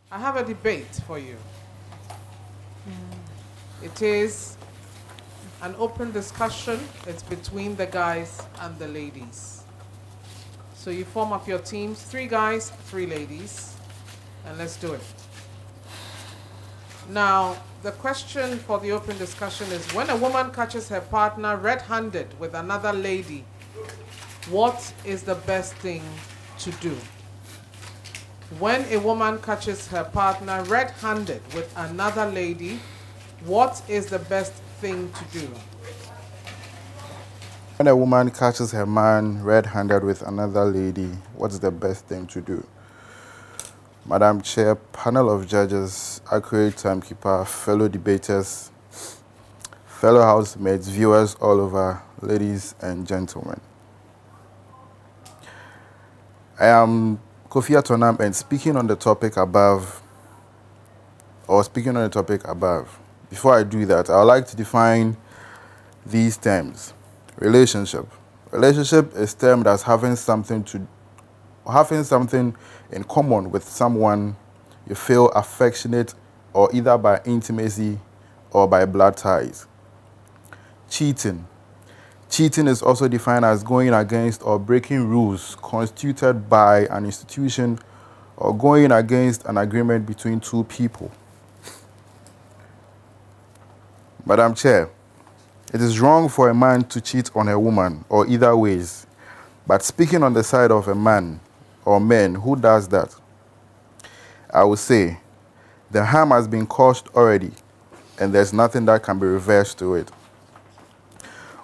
I have a debate for you. It is an open discussion. It's between the guys and the ladies. So you form up your teams, 3 guys, 3 ladies, and let's do it. Now, the question for the open discussion is, when a woman catches her partner red-handed with another lady, what is the best thing to do? When a woman catches her partner red-handed with another lady, what is the best thing to do? When a woman catches her man red-handed with another lady, what's the best thing to do? Madam Chair, panel of judges, accurate timekeeper, fellow debaters, fellow housemates, viewers all over, ladies and gentlemen. I am Kofi Atonam, and speaking on the topic above, before I do that, I would like to define these terms. Relationship. Relationship is termed as having something in common with someone you feel affectionate, or either by intimacy or by blood ties. Cheating. Cheating is also defined as going against or breaking rules constituted by an institution or going against an agreement between 2 people. Madam Chair, it is wrong for a man to cheat on a woman or either ways, but speaking on the side of a man or men who does that, I would say the harm has been caused already and there's nothing that can be reversed to it.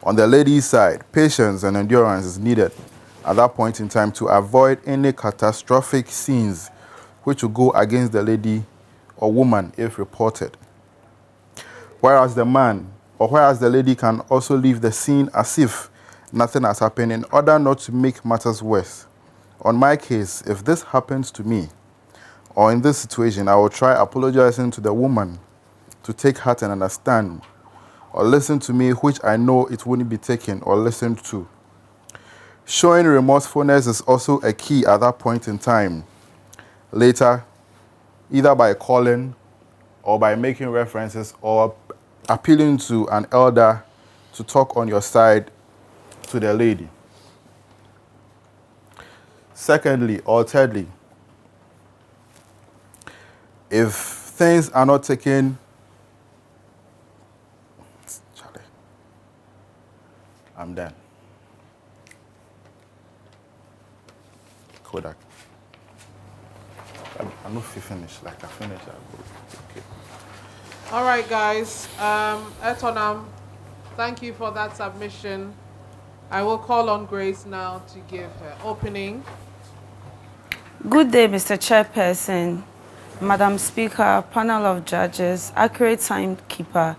On the lady's side, patience and endurance is needed at that point in time to avoid any catastrophic scenes which will go against the lady or woman if reported. Whereas the lady can also leave the scene as if nothing has happened in order not to make matters worse. On my case, if this happens to me, or in this situation, I will try apologizing to the woman to take heart and understand, or listen to me, which I know it wouldn't be taken or listened to. Showing remorsefulness is also a key at that point in time. Later, either by calling or by making references or appealing to an elder to talk on your side to the lady. Secondly, or thirdly, if things are not taken, Charlie, I'm done. Kodak. I'm not finished. Like I finished. Okay. All right, guys. Etonam, thank you for that submission. I will call on Grace now to give her opening. Good day, Mr. Chairperson, Madam Speaker, panel of judges, accurate timekeeper,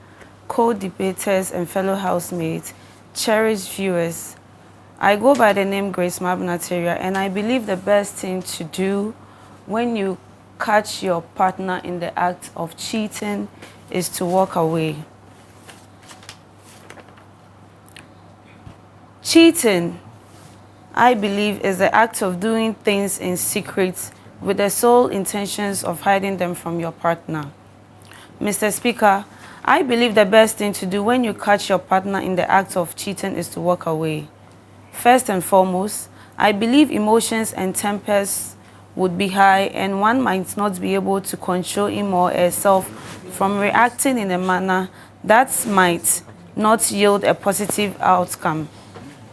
co-debaters and fellow housemates, cherished viewers. I go by the name Grace Mabnateria, and I believe the best thing to do when you catch your partner in the act of cheating is to walk away. Cheating, I believe, is the act of doing things in secret with the sole intentions of hiding them from your partner. Mr. Speaker, I believe the best thing to do when you catch your partner in the act of cheating is to walk away. First and foremost, I believe emotions and tempers would be high and one might not be able to control him or herself from reacting in a manner that might not yield a positive outcome.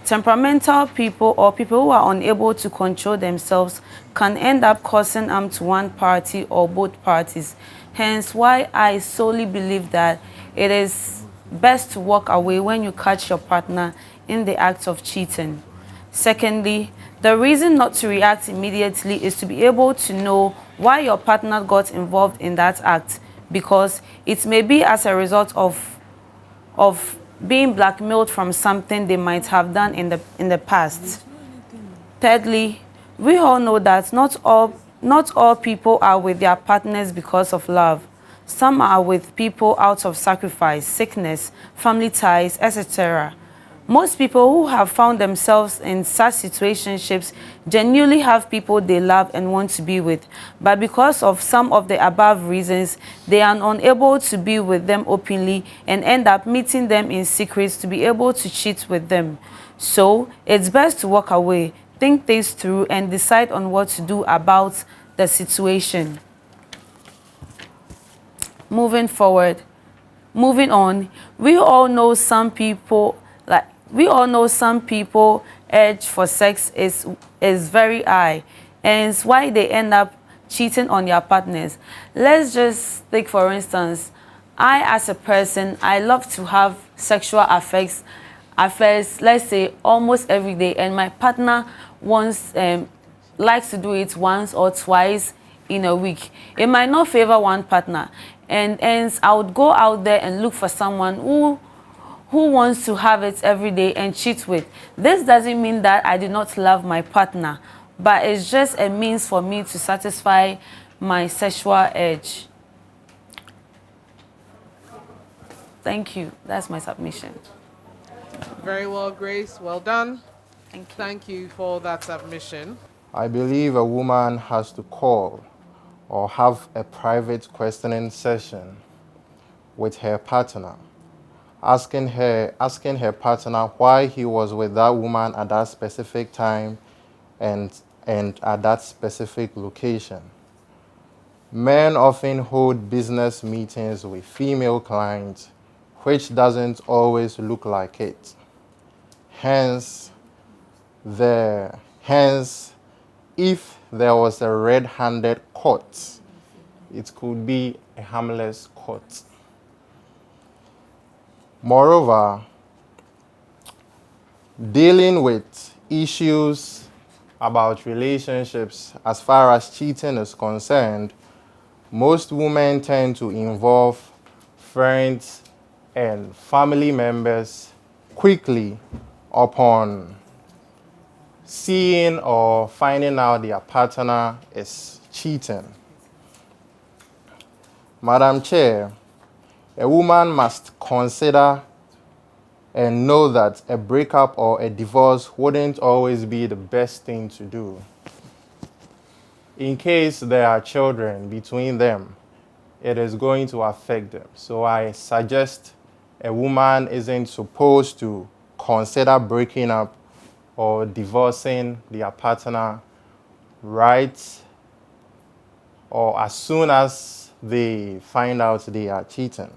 Temperamental people or people who are unable to control themselves can end up causing harm to one party or both parties. Hence why I solely believe that it is best to walk away when you catch your partner in the act of cheating. Secondly, the reason not to react immediately is to be able to know why your partner got involved in that act, because it may be as a result of being blackmailed from something they might have done in the past. Thirdly, we all know that not all people are with their partners because of love. Some are with people out of sacrifice, sickness, family ties, etc. Most people who have found themselves in such situationships genuinely have people they love and want to be with, but because of some of the above reasons, they are unable to be with them openly and end up meeting them in secret to be able to cheat with them. So, it's best to walk away, think things through, and decide on what to do about the situation. Moving on, we all know some people urge for sex is very high, and it's why they end up cheating on their partners. Let's just take for instance, I as a person, I love to have sexual affairs, let's say almost every day, and my partner likes to do it once or twice in a week. It might not favor one partner, and hence I would go out there and look for someone who wants to have it every day and cheat with. This doesn't mean that I do not love my partner, but it's just a means for me to satisfy my sexual urge. Thank you. That's my submission. Very well, Grace. Well done. Thank you. Thank you for that submission. I believe a woman has to call or have a private questioning session with her partner, asking her partner why he was with that woman at that specific time and at that specific location. Men often hold business meetings with female clients, which doesn't always look like it. Hence, if there was a red-handed court, it could be a harmless court. Moreover, dealing with issues about relationships as far as cheating is concerned, most women tend to involve friends and family members quickly upon seeing or finding out their partner is cheating. Madam Chair, a woman must consider and know that a breakup or a divorce wouldn't always be the best thing to do. In case there are children between them, it is going to affect them. So I suggest a woman isn't supposed to consider breaking up or divorcing their partner right or as soon as they find out they are cheating.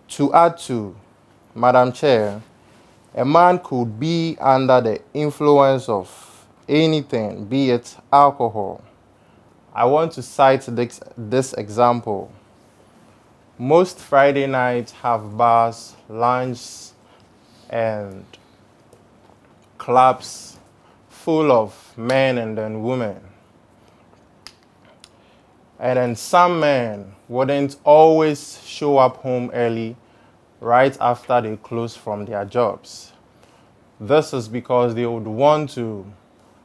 To add to, Madam Chair, a man could be under the influence of anything, be it alcohol. I want to cite this example. Most Friday nights have bars, lounges, and clubs full of men and then women. And then some men wouldn't always show up home early right after they close from their jobs. This is because they would want to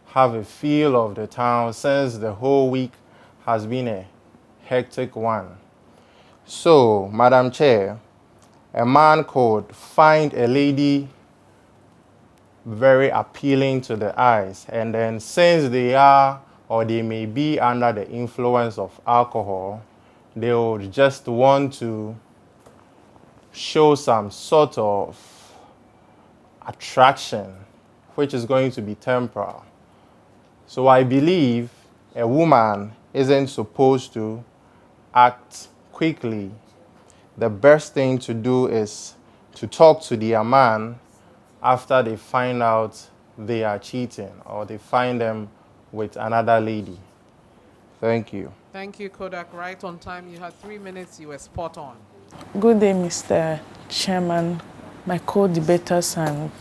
have a feel of the town since the whole week has been a hectic one. So, Madam Chair, a man could find a lady very appealing to the eyes, and then since they are or they may be under the influence of alcohol, they would just want to show some sort of attraction, which is going to be temporal. So I believe a woman isn't supposed to act quickly. The best thing to do is to talk to their man after they find out they are cheating or they find them with another lady. Thank you. Thank you, Kodak. Right on time. You had 3 minutes. You were spot on. Good day, Mr. Chairman, my co-debaters and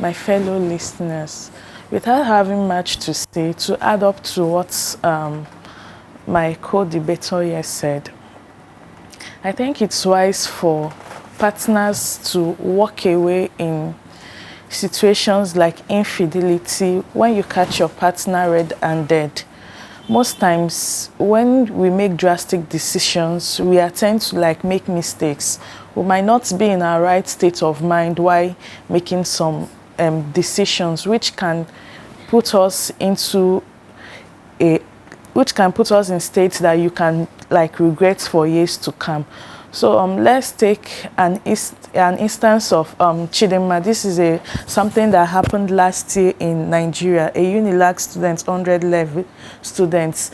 my fellow listeners. Without having much to say, to add up to what my co-debater here said, I think it's wise for partners to walk away in situations like infidelity when you catch your partner red-handed. most times when we make drastic decisions, we tend to like make mistakes. We might not be in our right state of mind while making some decisions, which can put us into a which can put us in states that you can like regret for years to come. So let's take an instance of Chidinma. This is something that happened last year in Nigeria. A UNILAG student, 100 level students.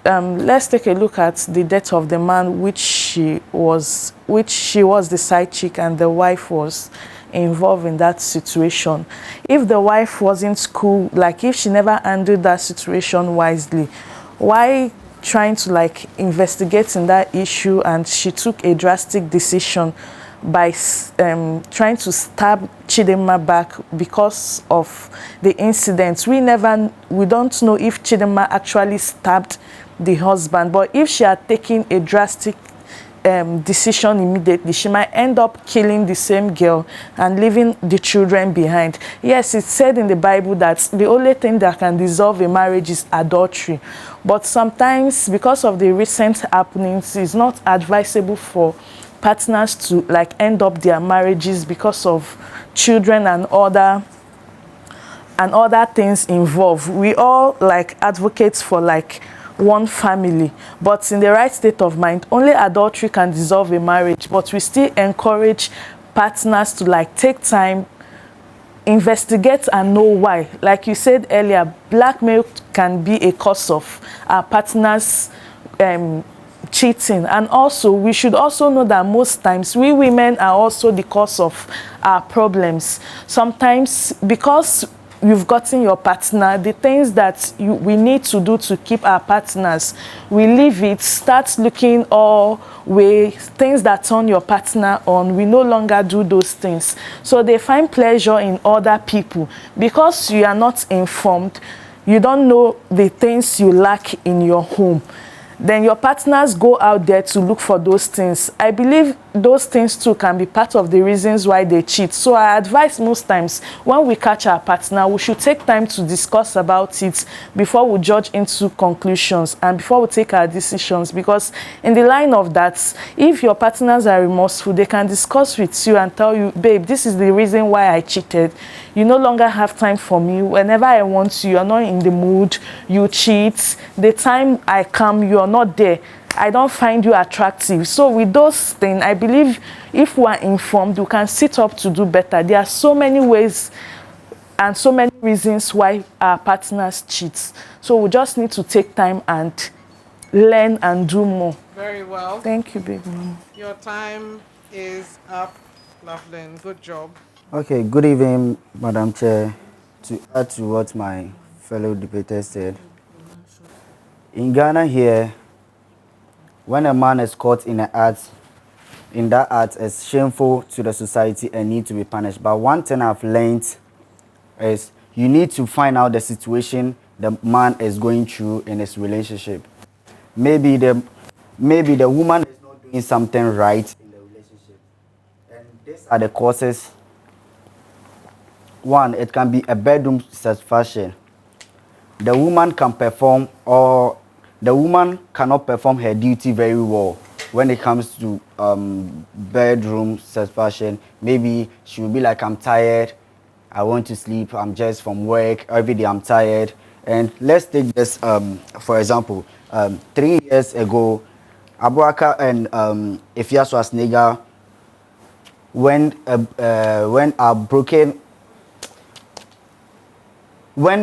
Let's take a look at the death of the man, which she was the side chick, and the wife was involved in that situation. If the wife wasn't cool, like if she never handled that situation wisely, why trying to like investigate in that issue, and she took a drastic decision by trying to stab Chidinma back because of the incident. We don't know if Chidinma actually stabbed the husband, but if she had taken a drastic decision immediately, she might end up killing the same girl and leaving the children behind. Yes, it's said in the Bible that the only thing that can dissolve a marriage is adultery, but sometimes because of the recent happenings, it's not advisable for partners to like end up their marriages because of children and other things involved. We all like advocates for like one family, but in the right state of mind, only adultery can dissolve a marriage. But we still encourage partners to like take time, investigate, and know why. Like you said earlier, blackmail can be a cause of our partners cheating. And also we should also know that most times we women are also the cause of our problems. Sometimes because you've gotten your partner, the things that we need to do to keep our partners, we leave it, start looking all way, things that turn your partner on, we no longer do those things. So they find pleasure in other people. Because you are not informed, you don't know the things you lack in your home, then your partners go out there to look for those things. I believe those things too can be part of the reasons why they cheat. So I advise most times when we catch our partner, we should take time to discuss about it before we judge into conclusions and before we take our decisions. Because in the line of that, if your partners are remorseful, they can discuss with you and tell you, babe, this is the reason why I cheated. You no longer have time for me. Whenever I want you, you're not in the mood, you cheat. The time I come, you're not there. I don't find you attractive. So with those things, I believe if we are informed, we can sit up to do better. There are so many ways and so many reasons why our partners cheat. So we just need to take time and learn and do more. Very well. Thank you, baby. Your time is up, Loveland. Good job. Okay, good evening, Madam Chair. To add to what my fellow debater said, in Ghana here, when a man is caught in that act is shameful to the society and need to be punished. But one thing I've learned is you need to find out the situation the man is going through in his relationship. Maybe the woman is not doing something right in the relationship. And these are the causes. One, it can be a bedroom satisfaction. The woman cannot perform her duty very well when it comes to bedroom satisfaction. Maybe she will be like, I'm tired, I want to sleep, I'm just from work, every day I'm tired. And let's take this for example. 3 years ago, Abuaka and Efia Schwarzenegger, when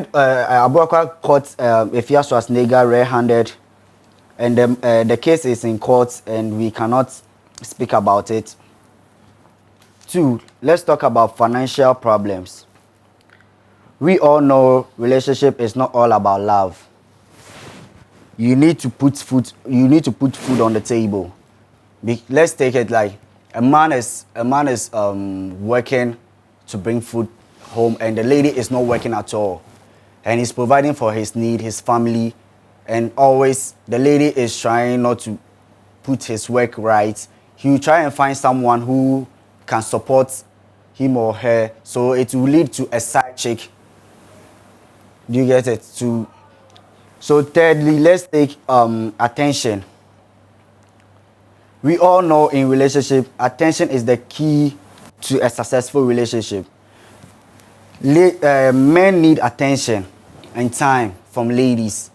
Abuaka caught Efia Schwarzenegger red-handed, and the case is in court and we cannot speak about it. 2, let's talk about financial problems. We all know relationship is not all about love. You need to put food on the table. Let's take it like a man is working to bring food home and the lady is not working at all, and he's providing for his need, his family, and always the lady is trying not to put his work right. He will try and find someone who can support him or her, so it will lead to a side chick. Do you get it? So thirdly, let's take attention. We all know in relationship, attention is the key to a successful relationship. Men need attention and time from ladies,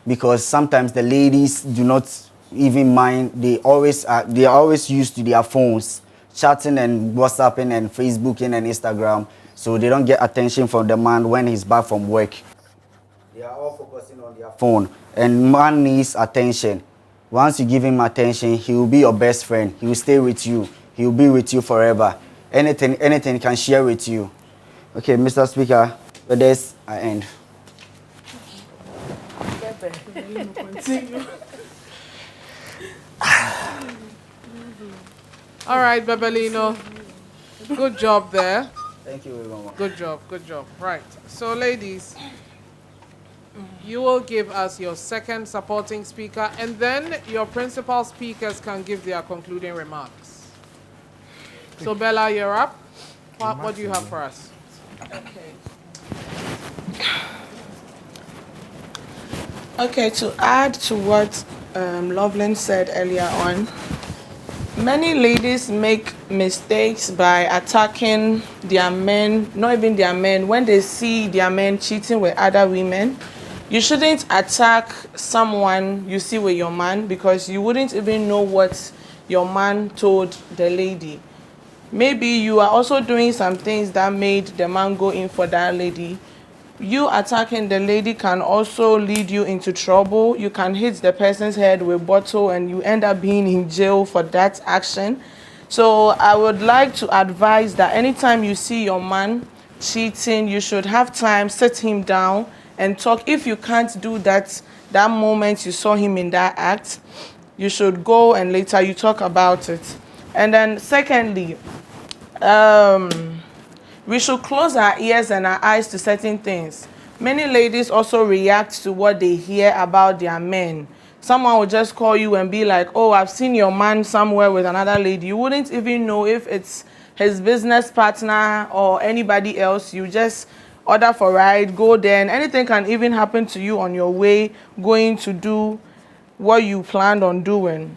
because sometimes the ladies do not even mind. They are always used to their phones, chatting and WhatsApping and Facebooking and Instagram, so they don't get attention from the man when he's back from work. They are all focusing on their phone, and man needs attention. Once you give him attention, he will be your best friend. He will stay with you. He will be with you forever. Anything he can share with you. Okay, Mr. Speaker, with this, I end. All right, Bebelino. Good job there. Thank you very much. Good job, good job. Right. So, ladies, you will give us your second supporting speaker, and then your principal speakers can give their concluding remarks. So, Bella, you're up. What do you have for us? Okay, to add to what Loveland said earlier on, many ladies make mistakes by attacking their men, not even their men, when they see their men cheating with other women. You shouldn't attack someone you see with your man, because you wouldn't even know what your man told the lady. Maybe you are also doing some things that made the man go in for that lady. You attacking the lady can also lead you into trouble. You can hit the person's head with a bottle and you end up being in jail for that action. So I would like to advise that anytime you see your man cheating, you should have time, sit him down and talk. If you can't do that moment you saw him in that act, you should go and later you talk about it. And then secondly, we should close our ears and our eyes to certain things. Many ladies also react to what they hear about their men. Someone will just call you and be like, oh, I've seen your man somewhere with another lady. You wouldn't even know if it's his business partner or anybody else. You just order for a ride, go there, and anything can even happen to you on your way going to do what you planned on doing.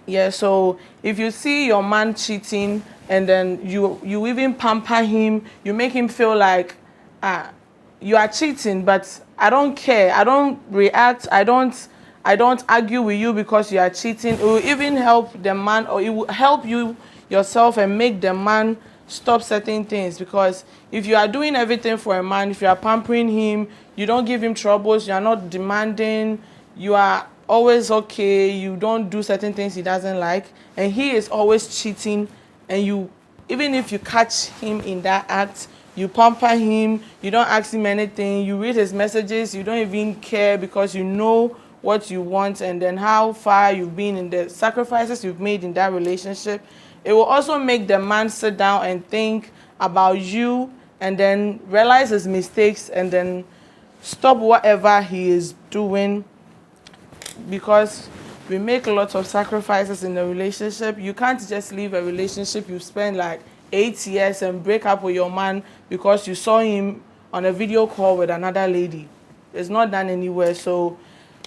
Yeah, so if you see your man cheating and then you even pamper him, you make him feel like you are cheating, but I don't care, I don't react, I don't argue with you because you are cheating. It will even help the man, or it will help you yourself and make the man stop certain things. Because if you are doing everything for a man, if you are pampering him, you don't give him troubles, you are not demanding, you are always okay, you don't do certain things he doesn't like, and he is always cheating, and you, even if you catch him in that act, you pamper him, you don't ask him anything, you read his messages, you don't even care because you know what you want and then how far you've been in the sacrifices you've made in that relationship. It will also make the man sit down and think about you and then realize his mistakes and then stop whatever he is doing, because we make lots of sacrifices in a relationship. You can't just leave a relationship you spend like 8 years and break up with your man because you saw him on a video call with another lady. It's not done anywhere. So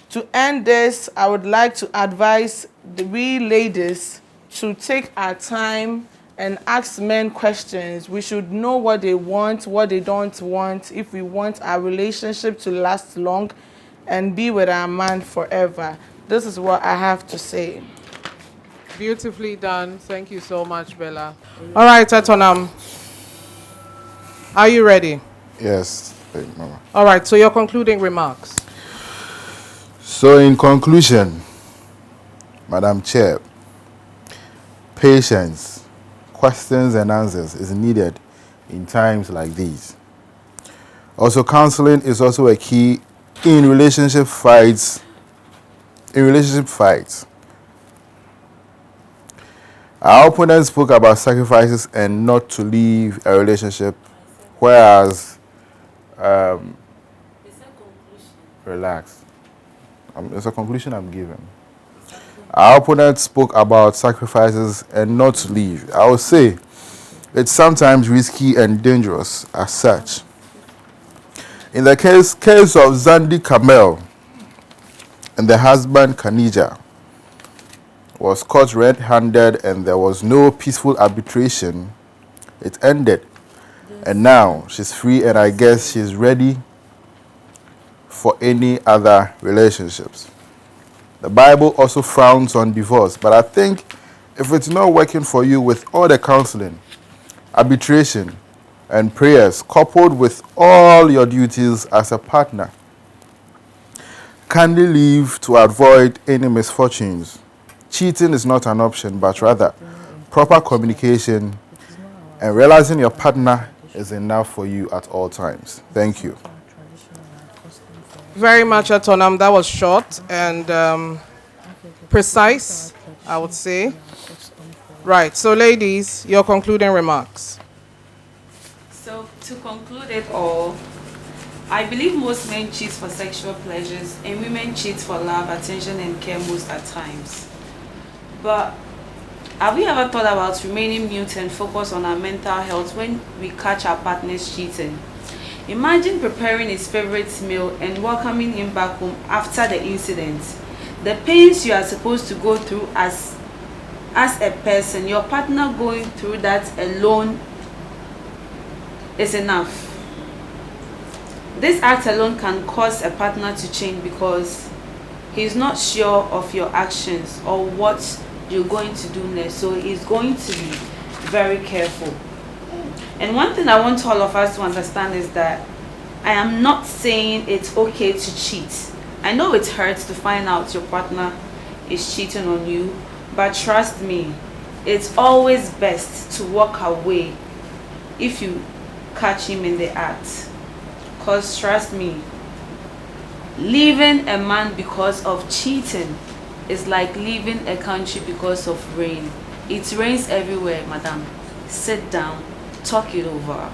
to end this, I would like to advise we ladies to take our time and ask men questions. We should know what they want, what they don't want, if we want our relationship to last long and be with our man forever. This is what I have to say. Beautifully done. Thank you so much, Bella. All right, Etonam. Are you ready? Yes. Thank you, Mama. All right, so your concluding remarks. So in conclusion, Madam Chair, patience, questions and answers is needed in times like these. Also, counseling is also a key in relationship fights. Our opponent spoke about sacrifices and not to leave a relationship, whereas relax. It's a conclusion I'm giving. Our opponent spoke about sacrifices and not to leave. I would say it's sometimes risky and dangerous as such. In the case of Zandi Kamel, and the husband, Kanija, was caught red-handed and there was no peaceful arbitration, it ended. And now she's free, and I guess she's ready for any other relationships. The Bible also frowns on divorce, but I think if it's not working for you with all the counseling, arbitration, and prayers, coupled with all your duties as a partner, kindly leave to avoid any misfortunes. Cheating is not an option, but rather proper communication and realizing your partner is enough for you at all times. Thank you. Very much, Atonam. That was short and precise, I would say. Right. So, ladies, your concluding remarks. So, to conclude it all, I believe most men cheat for sexual pleasures and women cheat for love, attention, and care most at times. But have we ever thought about remaining mute and focus on our mental health when we catch our partners cheating? Imagine preparing his favorite meal and welcoming him back home after the incident. The pains you are supposed to go through as a person, your partner going through that alone is enough. This act alone can cause a partner to change because he's not sure of your actions or what you're going to do next. So he's going to be very careful. And one thing I want all of us to understand is that I am not saying it's okay to cheat. I know it hurts to find out your partner is cheating on you, but trust me, it's always best to walk away if you catch him in the act. Because trust me, leaving a man because of cheating is like leaving a country because of rain. It rains everywhere, madam. Sit down, talk it over,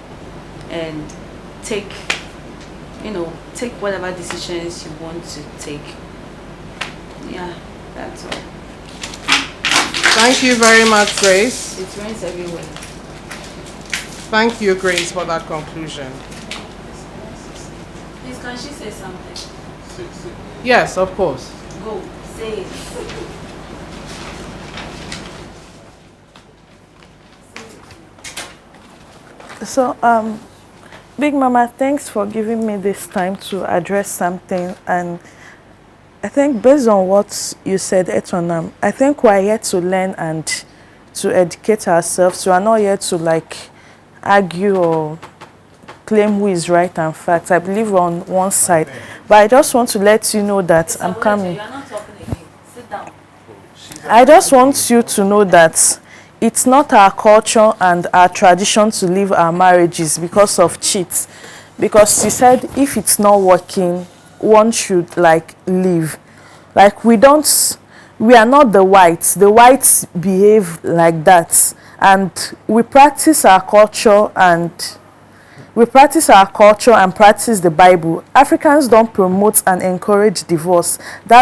and take whatever decisions you want to take. Yeah, that's all. Thank you very much, Grace. It rains everywhere. Thank you, Grace, for that conclusion. Please, can she say something? Yes, of course. Go, say it. So, Big Mama, thanks for giving me this time to address something. And I think based on what you said, Etonam, I think we're here to learn and to educate ourselves. We are not here to argue or claim who is right and fact. I believe we're on one side. But I just want to let you know that I'm coming. You are not talking again. Sit down. I just want you to know that it's not our culture and our tradition to leave our marriages because of cheats. Because you said if it's not working, one should leave. We are not the whites. The whites behave like that. And we practice our culture and practice the Bible. Africans don't promote and encourage divorce. We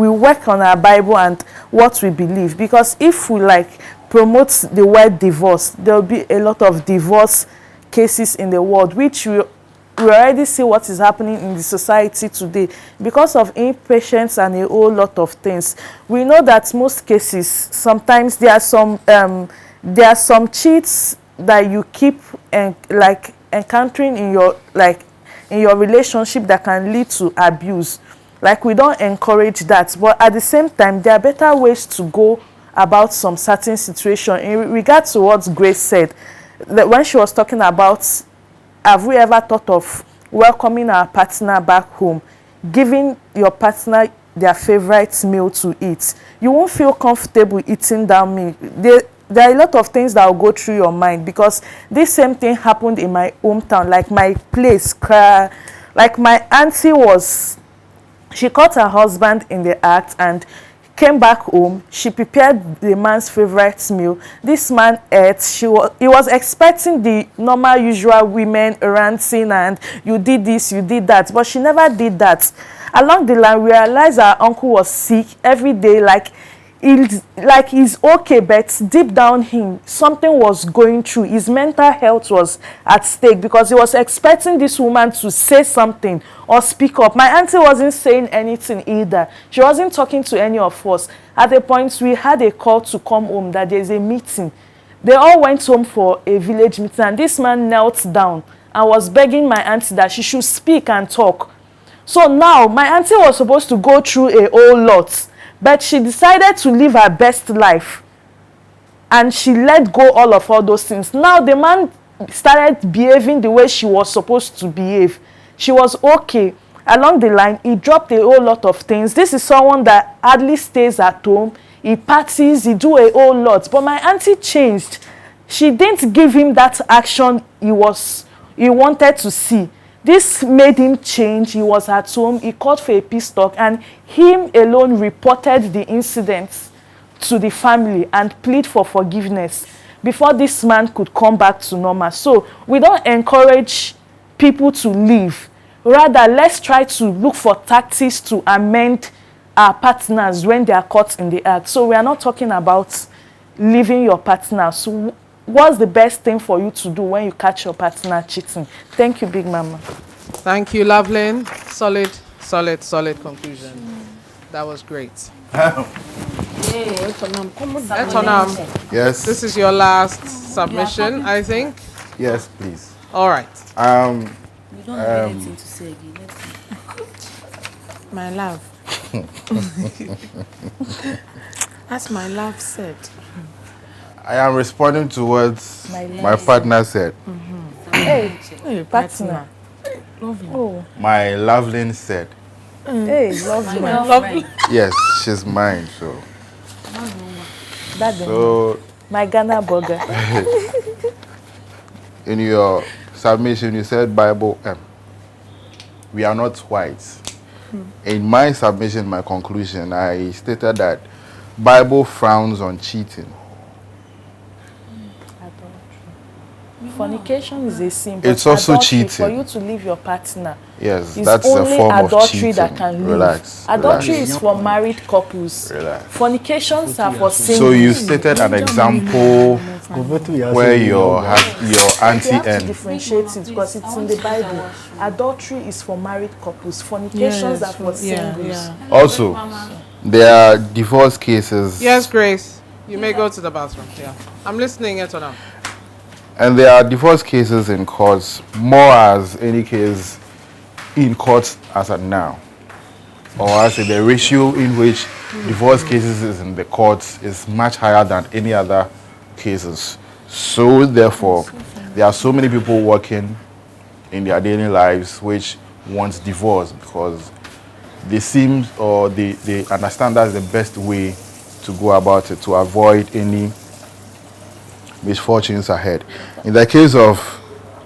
work on our Bible and what we believe. Because if we promote the word divorce, there'll be a lot of divorce cases in the world, which we already see what is happening in the society today because of impatience and a whole lot of things. We know that most cases, sometimes there are some cheats that you keep encountering in your relationship that can lead to abuse. We don't encourage that, but at the same time there are better ways to go about some certain situation. In regard to what Grace said, that when she was talking about have we ever thought of welcoming our partner back home, giving your partner their favorite meal to eat, you won't feel comfortable eating that meal. There are a lot of things that will go through your mind because this same thing happened in my hometown. My place, my auntie she caught her husband in the act and came back home. She prepared the man's favorite meal. This man ate. He was expecting the normal, usual women ranting and you did this, you did that, but she never did that. Along the line, we realized our uncle was sick every day. he's okay, but deep down him, something was going through. His mental health was at stake because he was expecting this woman to say something or speak up. My auntie wasn't saying anything either. She wasn't talking to any of us. At a point, we had a call to come home that there's a meeting. They all went home for a village meeting, and this man knelt down and was begging my auntie that she should speak and talk. So now, my auntie was supposed to go through a whole lot, but she decided to live her best life. And she let go all those things. Now the man started behaving the way she was supposed to behave. She was okay. Along the line, he dropped a whole lot of things. This is someone that hardly stays at home. He parties, he do a whole lot. But my auntie changed. She didn't give him that action he wanted to see. This made him change. He was at home. He called for a peace talk, and him alone reported the incident to the family and plead for forgiveness before this man could come back to normal. So we don't encourage people to leave. Rather, let's try to look for tactics to amend our partners when they are caught in the act. So we are not talking about leaving your partner. So what's the best thing for you to do when you catch your partner cheating? Thank you, Big Mama. Thank you, Lovelyn. Solid conclusion. That was great. Etonam, Yes. this is your last submission, I think. Yes, please. All right. You don't have anything to say again. My love. As my love said. I am responding to what my partner said. Hey, partner. Oh, My Lovelyn said. hey, lovely. Lovely. Yes, she's mine. So, So, my Ghana burger. in your submission, you said Bible. We are not white. In my submission, my conclusion, I stated that Bible frowns on cheating. Fornication is a sin. It's but also adultery, cheating. For you to leave your partner, Yes, it's that's only a form of adultery cheating. that can leave. Relax. Adultery relax. is for married couples. Relax. Fornications are for singles. So you stated an example where your auntie You have to and differentiate it because it's in the Bible. Adultery is for married couples. Fornications are for singles. also there are divorce cases. Yes, Grace. You may go to the bathroom. Yeah. I'm listening, Etonam. And there are divorce cases in courts, more as any case in courts as at now. Or as the ratio in which divorce cases is in the courts is much higher than any other cases. So therefore, there are so many people working in their daily lives which want divorce because they seem or they understand that's the best way to go about it to avoid any misfortunes ahead. In the case of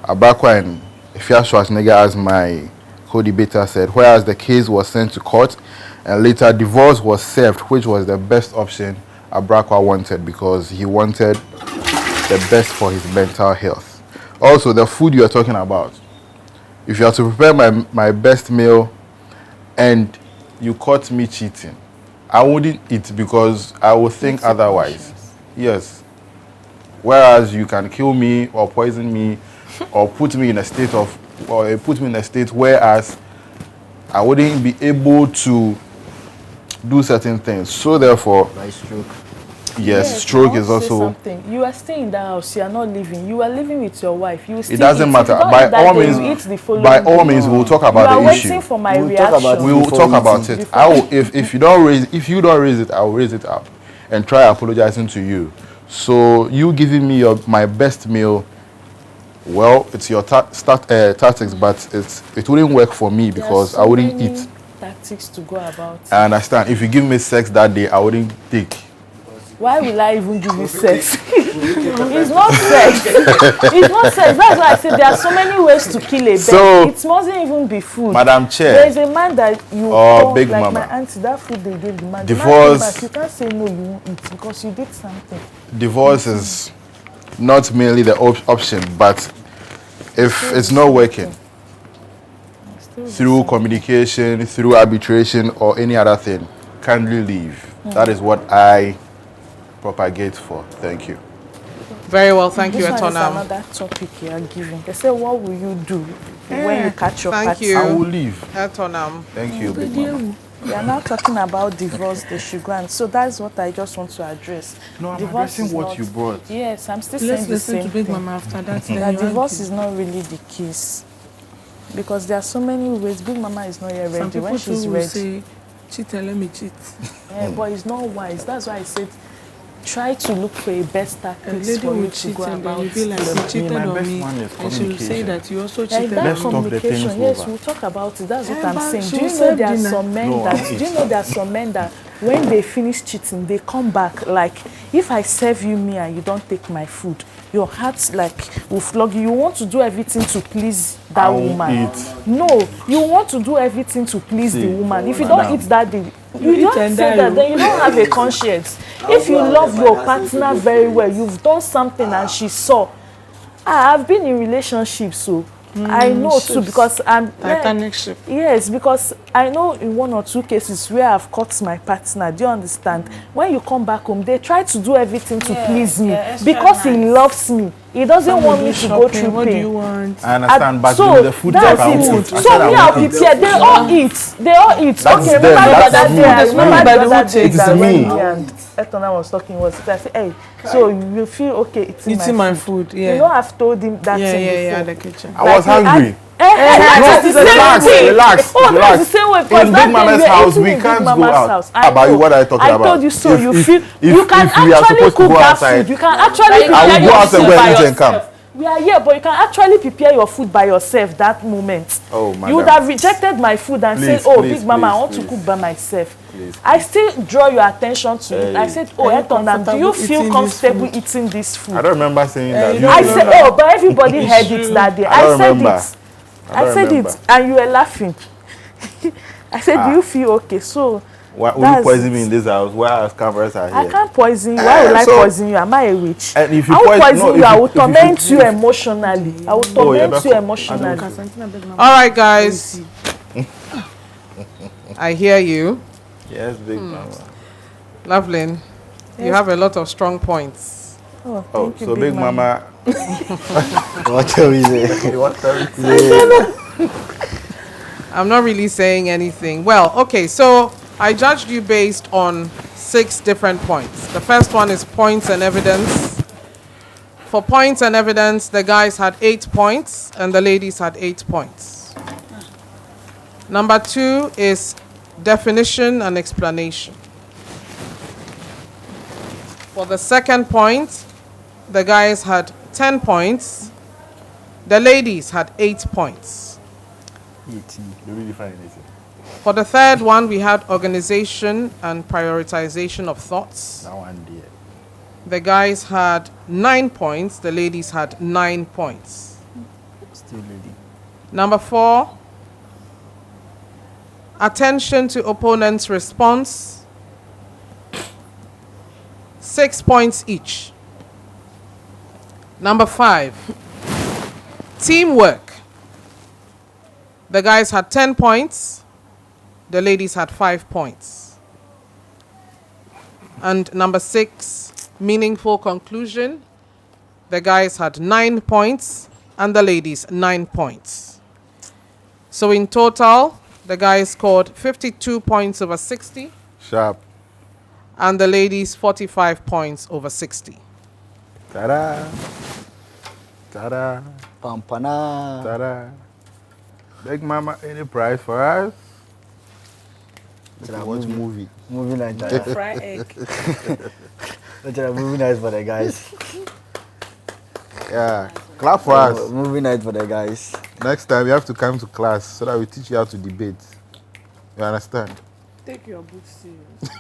Abakwa and Ifya Schwarzenegger, as my co-debater said, whereas the case was sent to court and later divorce was served, which was the best option Abakwa wanted because he wanted the best for his mental health. Also, the food you are talking about. If you are to prepare my best meal and you caught me cheating, I wouldn't eat because I would think otherwise. Yes. Whereas you can kill me or poison me or put me in a state whereas I wouldn't be able to do certain things. So therefore, yes, stroke is also. Something. You are staying in that house. You are not living. You are living with your wife. You still It doesn't eat. matter. If you By don't eat all that day, means, you eat the following by all day. means, we'll talk You about are the waiting issue. for my We'll talk about reaction. it. We will Before talk eating. about it. I will, if you don't raise it, I will raise it up and try apologizing to you. So you giving me my best meal. Well, it's your tactics, but it wouldn't work for me There are because so I wouldn't many eat. tactics to go about. I understand. If you give me sex that day, I wouldn't take. Why will I even give you sex? It's not sex. It's not sex. That's why I said there are so many ways to kill a bird. So, it mustn't even be food. Madam Chair. There is a man that you call, Big like Mama. my auntie, that food they gave the man. Divorce. The man came back, you can't say no, you won't eat because you did something. Divorce is not merely the option, but if it's not working through communication, through arbitration, or any other thing, kindly leave. That is what I propagate for. Thank you. Very well, thank you, This one is Etonam. another topic you are giving. They say, what will you do when you catch your Thank partner? you. I will leave. Etonam. Thank you, Big Mama. We are now talking about divorce, they should go and so that's what I just want to address. No, I'm Divorce addressing is what not- you brought. Yes, I'm still Let's saying the listen same to Big thing. Mama after that. then That you divorce argue. is not really the case. Because there are so many ways. Big Mama is not yet Some ready. people When she's too will ready, say, cheat and let me cheat. but it's not wise. That's why I said, try to look for a best A tactics lady for you will to cheat go and then about you feel like it. you cheated my on best me, one is and she will say communication. that you also Like cheated that Let's on me. talk the things communication, yes, over. we'll talk about it. That's what Yeah, I'm but saying. she Do you will know serve there are dinner. some men No, that? I'm Do you know there are some men that when they finish cheating, they come back like, if I serve you me and you don't take my food, your heart like will flog you. You want to do everything to please that I won't woman. eat. No, you want to do everything to please the See, woman. If you madam. don't eat that day, You you eat don't and say die, that, oh. then you don't have a conscience. If you love your partner very well, you've done something and she saw. I've been in relationships, so I know too ships. because I'm Titanic ship. yes, because I know in one or two cases where I've caught my partner. Do you understand? When you come back home, they try to do everything to please me extra because he nice. loves me. He doesn't Some want will me do to go shopping. through What do pain. you want? I understand, but So the food that's I won't it. eat. I So said I me, won't I'll eat. prepare. They all eat. They all eat. That's Okay, them. remember the That's other me. day? I That's remember me. the Everybody other will day take that it. when Me. me and Etona was talking was I said, hey, so you feel okay Eating my food, yeah. You know, I've told him that Yeah, thing yeah, before. yeah, the kitchen. I was hungry. That's the same Relax, way. relax, Oh, relax. that's the same way. Because In that Big day Mama's we were house, eating we in Big can't go Mama's out. house. I About know. what are you talking I about? told you so. You If- feel you if can we are actually supposed to cook go that outside, food. You can actually I prepare will go your out and food go by and eat and come. yourself. We are here, but you can actually prepare your food by yourself that moment. Oh, You would madam. have rejected my food and Please, said, oh, please, Big Mama, I please, want to please. cook by myself. Please, I still draw your attention to it. I Hey. said, oh, Are you Etonam, do you comfortable feel eating this comfortable food? eating this food? I don't remember saying that. you You I did. said, oh, but everybody heard it that day. I don't said remember. it. I don't I said remember. it, and you were laughing. I said, do you feel okay? So Why will you that's poison it. me in this house? Where our cameras are I here? can't poison you. Why will I so- poison you? Am I a witch? And if you I will poison- poison no, you. if I you- will if you- torment you emotionally. I will torment but you for- emotionally. All right, guys. I hear you. Yes, Big Mama. Loveline, you have a lot of strong points. Oh, Oh, thank you, so Big Mama. What shall we say? What are you saying? I'm not really saying anything. Well, okay, so I judged you based on 6 different points. The first one is points and evidence. For points and evidence, the guys had 8 points and the ladies had 8 points. Number 2 is definition and explanation. For the second point, the guys had 10 points. The ladies had 8 points. You really find anything? For the third one, we had organization and prioritization of thoughts. That one there. The guys had 9 points. The ladies had 9 points. Still leading. Number 4, attention to opponent's response. 6 points each. Number 5, teamwork. The guys had 10 points. The ladies had 5 points. And number 6, meaningful conclusion. The guys had 9 points and the ladies 9 points. So in total, the guys scored 52 points over 60 Sharp. and the ladies 45 points over 60. Ta-da. Ta-da. Pampana. Ta-da. Big Mama, any prize for us? Let's have Watch movie. movie. Movie night. Fried egg. Let's have movie night for the guys. Yeah. Clap for us. Movie night for the guys. Next time you have to come to class so that we teach you how to debate. You understand? Take your books serious.